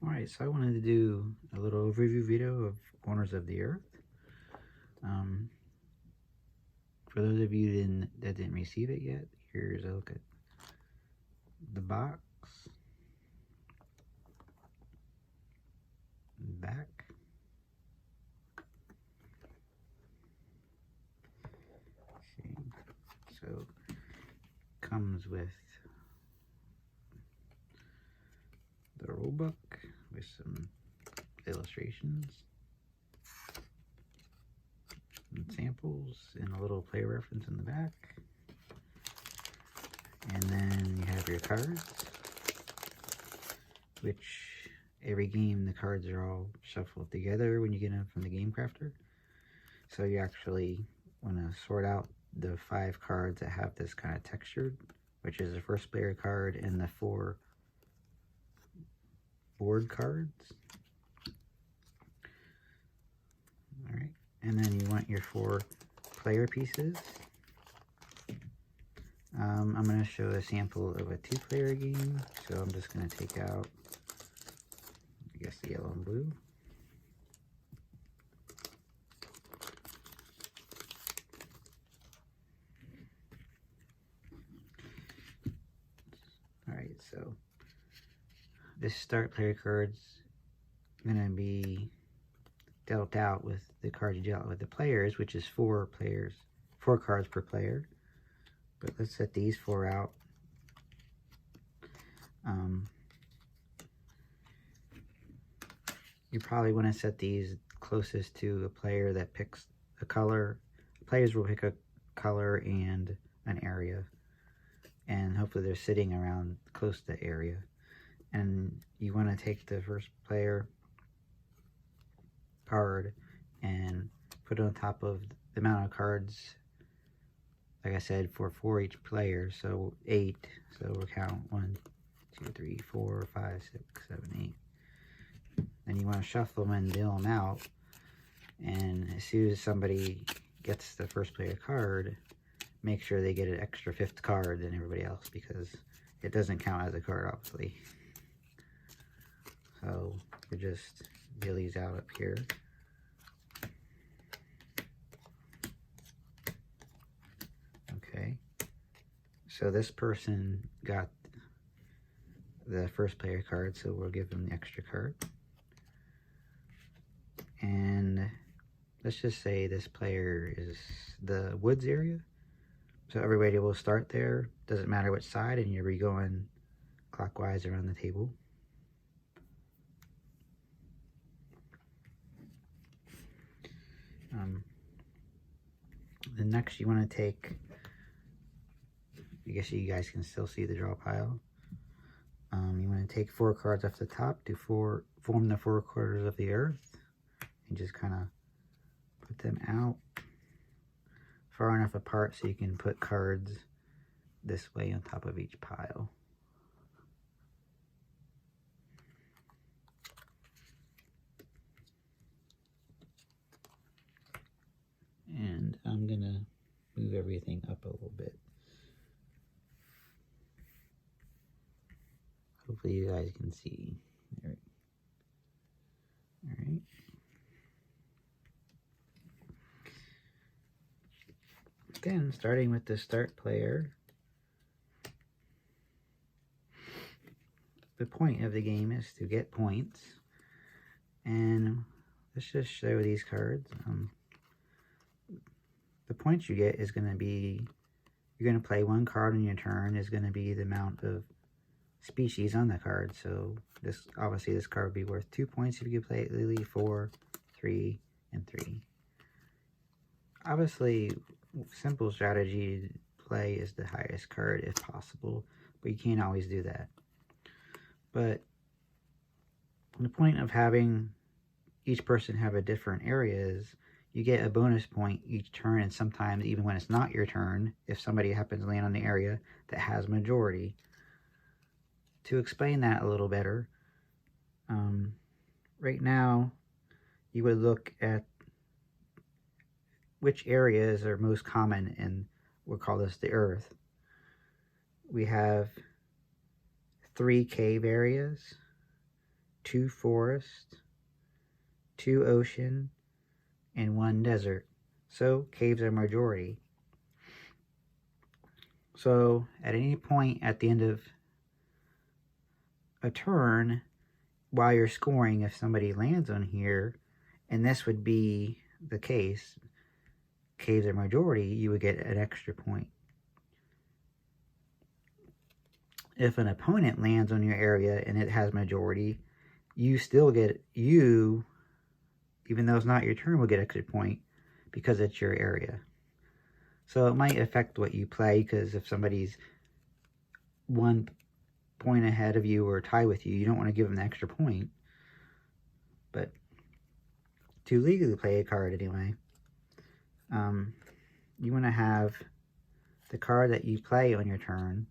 Alright, so I wanted to do a little overview video of Corners of the Earth. For those of you that didn't receive it yet, here's a look at the box, back, see, so comes with the rule book with some illustrations and samples and a little play reference in the back, and then you have your cards, which every game the cards are all shuffled together when you get them from the Game Crafter. So you actually want to sort out the 5 cards that have this kind of textured, which is the first player card and the 4 board cards. Alright, and then you want your 4 player pieces. I'm going to show a sample of a 2-player game, so I'm just going to take out, I guess, the yellow and blue. Alright, so this start player card's going to be dealt out with the cards you dealt with the players, which is 4 cards per player. But let's set these 4 out. You probably want to set these closest to a player that picks a color. Players will pick a color and an area, and hopefully they're sitting around close to the area. And you want to take the first player card and put it on top of the amount of cards, like I said, for each player, so 8. So we'll count 1, 2, 3, 4, 5, 6, 7, 8. Then you want to shuffle them and deal them out, and as soon as somebody gets the first player card, make sure they get an extra 5th card than everybody else, because it doesn't count as a card, obviously. So we just deal these out up here. Okay, so this person got the first player card, so we'll give them the extra card. And let's just say this player is the woods area, so everybody will start there. Doesn't matter which side, and you'll be going clockwise around the table. The next you want to take, I guess you guys can still see the draw pile. You want to take 4 cards off the top to form the 4 quarters of the earth, and just kind of put them out far enough apart so you can put cards this way on top of each pile. And I'm gonna move everything up a little bit. Hopefully you guys can see. There. Alright. Again, starting with the start player. The point of the game is to get points. And let's just show these cards. The points you get is going to be, you're going to play 1 card on your turn, is going to be the amount of species on the card. So this, obviously this card would be worth 2 points if you play Lily, 4, 3, and 3. Obviously, simple strategy to play is the highest card if possible, but you can't always do that. But the point of having each person have a different area is you get a bonus point each turn, and sometimes even when it's not your turn, if somebody happens to land on the area that has majority. To explain that a little better, right now you would look at which areas are most common in, we'll call this the Earth. We have 3 cave areas, 2 forest, 2 ocean, and 1 desert. So caves are majority. So at any point at the end of a turn, while you're scoring, if somebody lands on here, and this would be the case, caves are majority, you would get an extra point. If an opponent lands on your area and it has majority, you still get, even though it's not your turn, will get an extra point because it's your area. So it might affect what you play, because if somebody's 1 point ahead of you or tie with you, you don't want to give them an extra point. But to legally play a card anyway, you want to have the card that you play on your turn,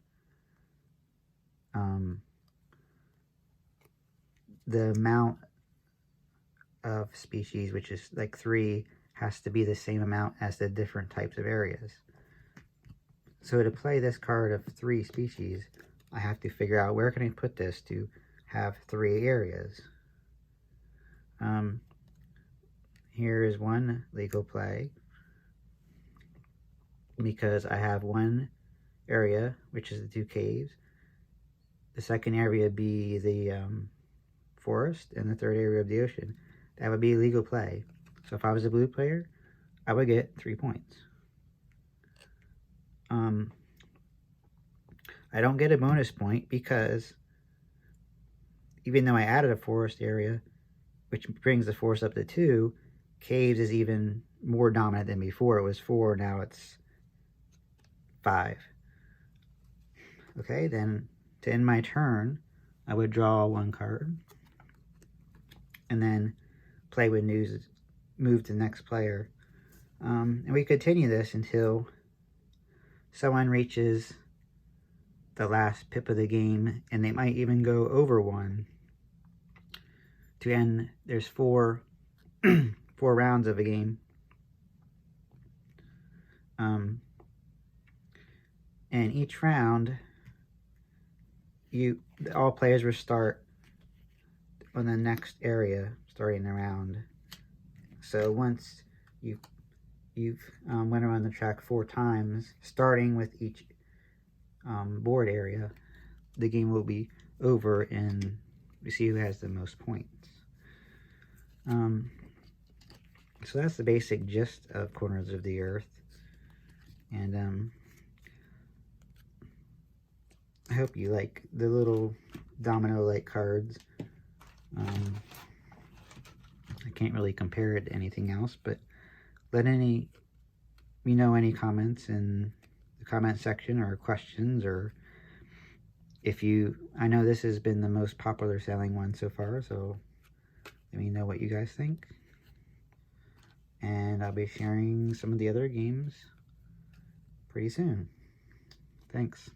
the amount of species, which is like 3, has to be the same amount as the different types of areas. So to play this card of 3 species, I have to figure out where can I put this to have 3 areas. Here is one legal play, because I have 1 area, which is the 2 caves. The second area would be the forest, and the third area of the ocean. That would be legal play. So if I was a blue player, I would get 3 points. I don't get a bonus point because even though I added a forest area, which brings the forest up to 2, caves is even more dominant than before. It was 4, now it's 5. Okay, then to end my turn, I would draw 1 card, and then play with news, move to the next player. And we continue this until someone reaches the last pip of the game, and they might even go over 1. To end, there's 4 rounds of a game. And each round, all players will start on the next area starting the round. So once you've went around the track 4 times, starting with each board area, the game will be over, and we see who has the most points. So that's the basic gist of Corners of the Earth, and I hope you like the little domino-like cards. I can't really compare it to anything else, but let me know any comments in the comment section, or questions, or if I know this has been the most popular selling one so far, so let me know what you guys think. And I'll be sharing some of the other games pretty soon. Thanks.